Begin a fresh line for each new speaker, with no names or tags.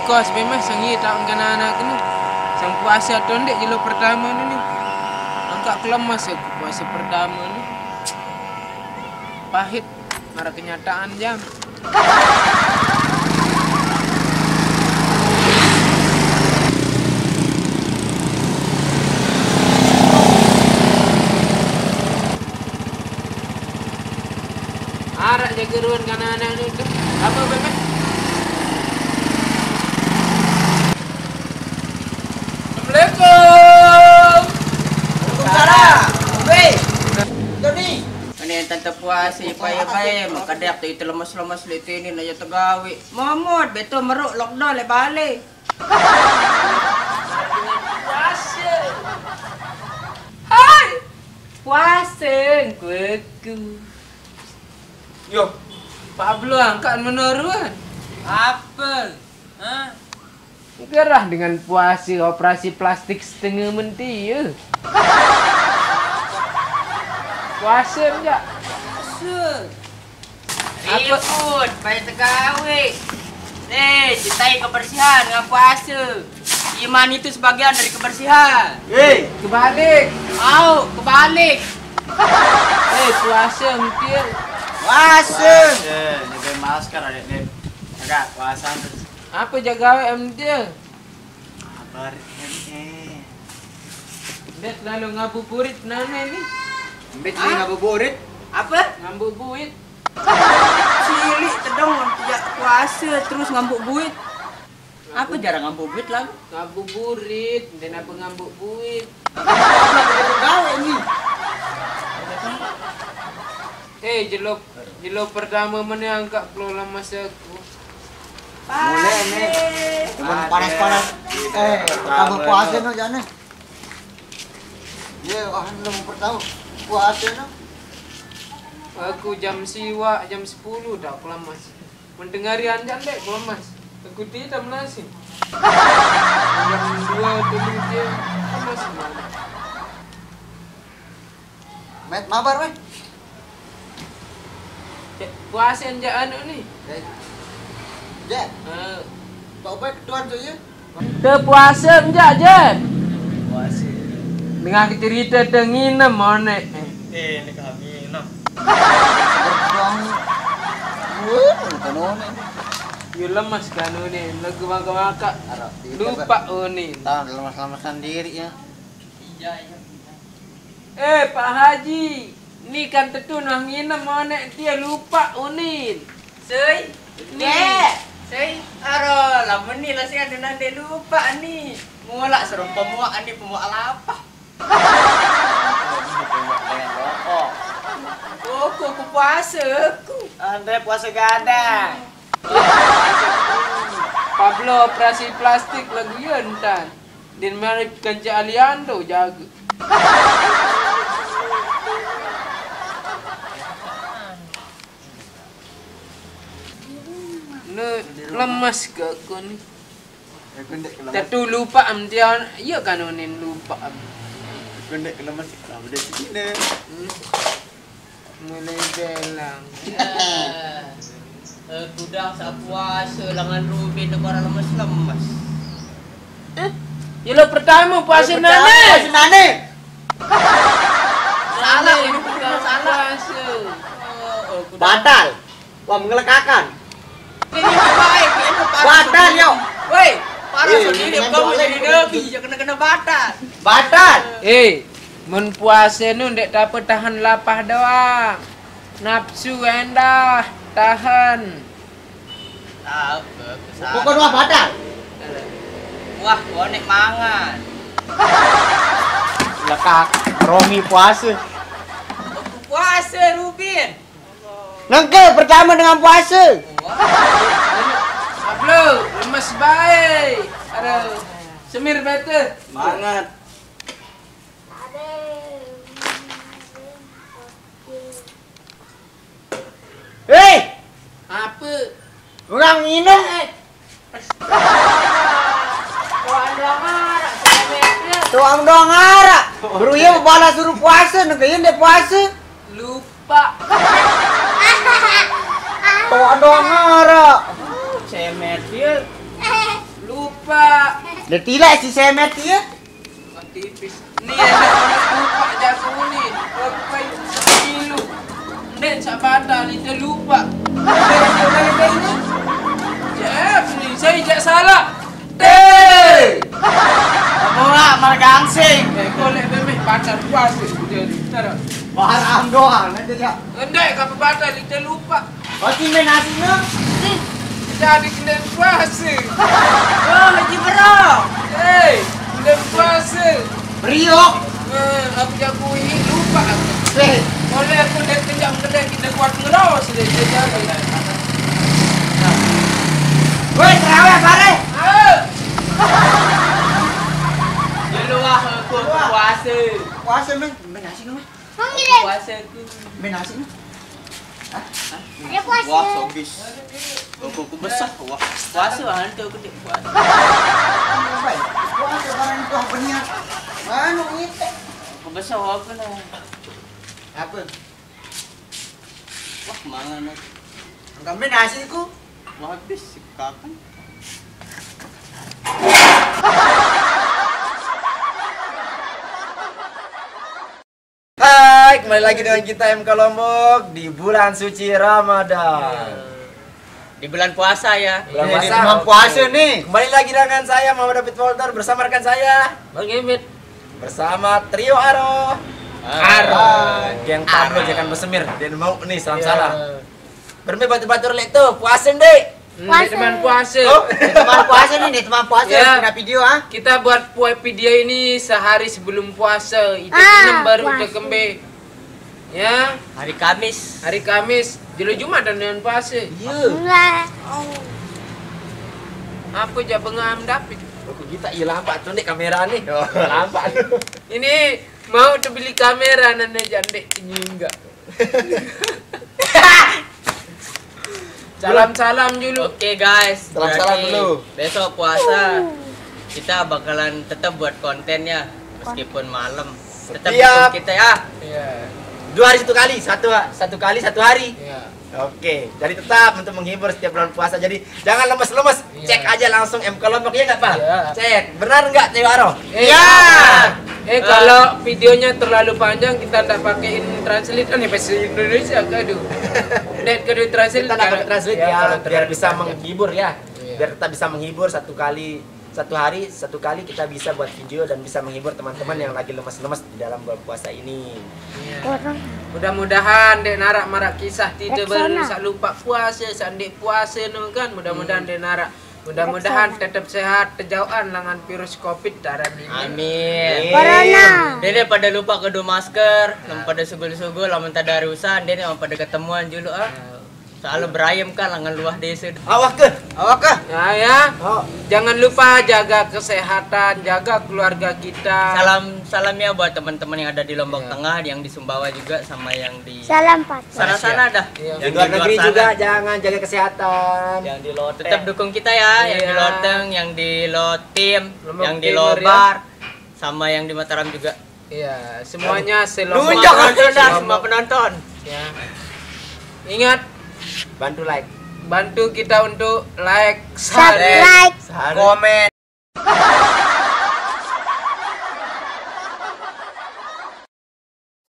kos memang sangi tak anak ni. Sang puasa tondek jelo pertama ni. Angkat kelemas aku puasa pertama ni. Pahit marah kenyataan jam. Arak jaga ruan anak-anak ni tu. Apa bebe? Assalamualaikum.
Waalaikumsalam. Wei. Tony. Ini tante puasa payah-payah makadak tu itu lemas-lemas lete ini naya tegawe. Momot betul meruk lockdown le balik.
Puasa. Hai. Puasa kuku. Yo, Pablo angkat meneruan. Apa? Hah? Gerah dengan puasa operasi plastik setengah menti ya. Puasa enggak? Puasa.
Ribut, payah tegawe. Cintai kebersihan dengan puasa. Iman itu sebagian dari kebersihan.
Kebalik.
Mau kebalik.
Puasa mesti.
Puasa.
Jaga masker ada ni. Agak puasa.
Apa jaga mesti?
Kabar ni.
Dia selalu ngabuburit nana ni.
Ambit ni ngabuburit.
Apa?
Ngabuburit.
Cilik tedong tidak puasa terus ngambuk buit. Apa jarang ngambuk buit lah?
Ngabuburit, dan apa ngambuk buit.
Gawe ni.
Jelo pertama mana angkat kelola masa aku.
Boleh ni. Cuma panas-panas. Pertama puasa no jana. Ya, belum pertama puasa no.
Aku jam siwa, jam 10 dah kelamas. Mendengari anjang dek kelamas. Aku tidak melasin. Jam 2 dulu dia kelamas mana.
Met mabar weh.
Puasa anjak anu ni.
Je. Tak apa ketuan tu je.
Terpuasa anjak je.
Puasa.
Dengan cerita tenginem mana.
Ni kami no.
You lemas kan ni. Lagu maka-maka. Lupa ni.
Tahu lemas-lemasan diri ya.
Pak Haji, ni kan tentu nak nginem mana dia lupa unin.
Sey.
Ni.
Sey. Aro, lama ni lah saya ada nande lupa ni. Mulak serem pemuak ni pemuak lapah. Aku puasa aku.
Andre puasa gadang.
Pablo operasi plastik lagi entan. Din mari kerja aliando jaga. Lemas ke aku ni. Tentu lupa am dia. Ya kan unin lupa am.
Kendek lemas kalau ada sini.
Mulai belang.
Gudang sa puasa langan Ruben na para lemas-lemas.
Yelo pertama puasa nane.
Puasa nane.
Salah ini bukan salah.
Batal. Wah mengelakakan.
Ini baik, ini
Batal yo.
Woi, parah
Eh,
sendiri
jangan
kamu
boleh
jadi
begitu.
nabi, jangan kena batal.
Batal.
Mun puasa nu ndek dapat tahan lapah doang. Nafsu endah tahan.
Tahu,
Pokok dua batal.
wah, bonek mangan.
Lekak. Romi puasa.
Aku puasa Ruben.
Nengke pertama dengan puasa.
Pablo, lemas baik. Aduh, semir betul.
Semangat. Hei,
Apa?
orang minum. Tuang doang arak. Baru ya balas suruh puasa, negeri dia puasa.
Lupa.
Tuang doang arak.
Cemet dia.
Dia tilak si semet ya.
Tipis. Nih enak lupa jago nih. Lupa kilo. Nek sak batal itu lupa. Jep, nih saya jak salah. Teh.
Kamu nggak malah gangsing.
Golek bebek batal puasa jadi. Taruh.
Barang doang nanti dia.
Endek kapan batal itu lupa.
Oh timen nasinya.
Jadi kena puasa.
Oh, Haji Bro.
Hei, kena puasa.
Priok.
Aku jago ini lupa.
Eh,
Oleh aku dah kejam kedai kita kuat ngeros dia jaga.
woi terawih bare.
Dulu aku puasa.
Puasa men nasi nu.
Puasa aku.
Men nasi nu.
Ada puasa.
Wah, sobis. Aku besar. Wah, puasa hantu aku dik puasa.
Baik. Puasa barang itu apa niat? Anu ngite.
Aku besar apa lah.
Apa?
Wah, mana nak?
Enggak men nasi ku.
Wah, habis kapan?
Hai, kembali lagi dengan kita MK Lombok di bulan suci Ramadan.
Di bulan puasa ya.
Bulan
Ini
puasa.
memang puasa nih.
Kembali lagi dengan saya Muhammad David Walter bersama rekan saya
Bang Emit.
bersama trio Aro. Yang tamu jangan bersemir dan mau nih salam-salam. Bermi batu-batu lek tuh puasa Dek.
Puasa.
Teman puasa.
Oh,
Teman puasa nih, teman puasa
Ya.
punya video ah.
Kita buat video ini sehari sebelum puasa. Itu
Ah,
enam baru
puasa.
udah kembe. Ya,
Hari Kamis.
hari Kamis, jelo Jumat dan dengan puasa.
Enggak.
Apa aja bengam David.
aku kita iya lambat tuh Dek kamera nih. Oh, lambat.
Ini mau tuh beli kamera nana jandek ini enggak. Salam-salam dulu.
Oke guys.
Salam-salam
berarti
dulu.
Besok puasa kita bakalan tetap buat konten ya meskipun malam. Tetap
Setiap-
dukung kita ya.
Iya.
2 hari 1 kali, satu kali 1 hari.
Iya.
Oke, jadi tetap untuk menghibur setiap bulan puasa. Jadi jangan lemes-lemes.
Iya.
Cek aja langsung MK Lombok ya nggak Pak?
Iya.
Cek. Benar nggak Trio Aro?
Ya. Kalau videonya terlalu panjang kita tidak pakein translate kan ya bahasa Indonesia kado. Net kado translate.
Kita dapat translate ya,
kalau
biar
terlalu
bisa
panjang.
menghibur ya.
Iya.
Biar tetap bisa menghibur satu hari kita bisa buat video dan bisa menghibur teman-teman yang lagi lemas-lemas di dalam bulan puasa ini.
Iya.
Orang.
Mudah-mudahan dek narak marak kisah tidak
Rexona.
sak lupa puasa, sandek puasa nu kan. Mudah-mudahan dek narak. Mudah-mudahan tetap sehat, terjauhan dengan virus Covid darah ini.
Amin.
Corona.
Dene pada lupa kedua masker, pada sugul-sugul lamun tada urusan, dene pada ketemuan dulu ah. Selalu berayam kan langan luah desa.
Awak ke?
Awak kah?
Ya.
Oh,
Jangan lupa jaga kesehatan, jaga keluarga kita.
Salam ya buat teman-teman yang ada di Lombok
Iya.
Tengah, yang di Sumbawa juga sama yang di
Salam Pak.
sana-sana dah.
Iya.
di luar negeri juga jangan jaga kesehatan.
Yang di Loteng. Tetap dukung kita ya, yang di
Iya.
Loteng, yang di Lotim,
Lombok
yang di
Timur,
Lobar, sama yang di Mataram juga.
Iya, semuanya
Semua
selombok.
penonton dah, semua penonton.
Ya. Ingat,
Bantu like.
bantu kita untuk like,
Subscribe.
Komen.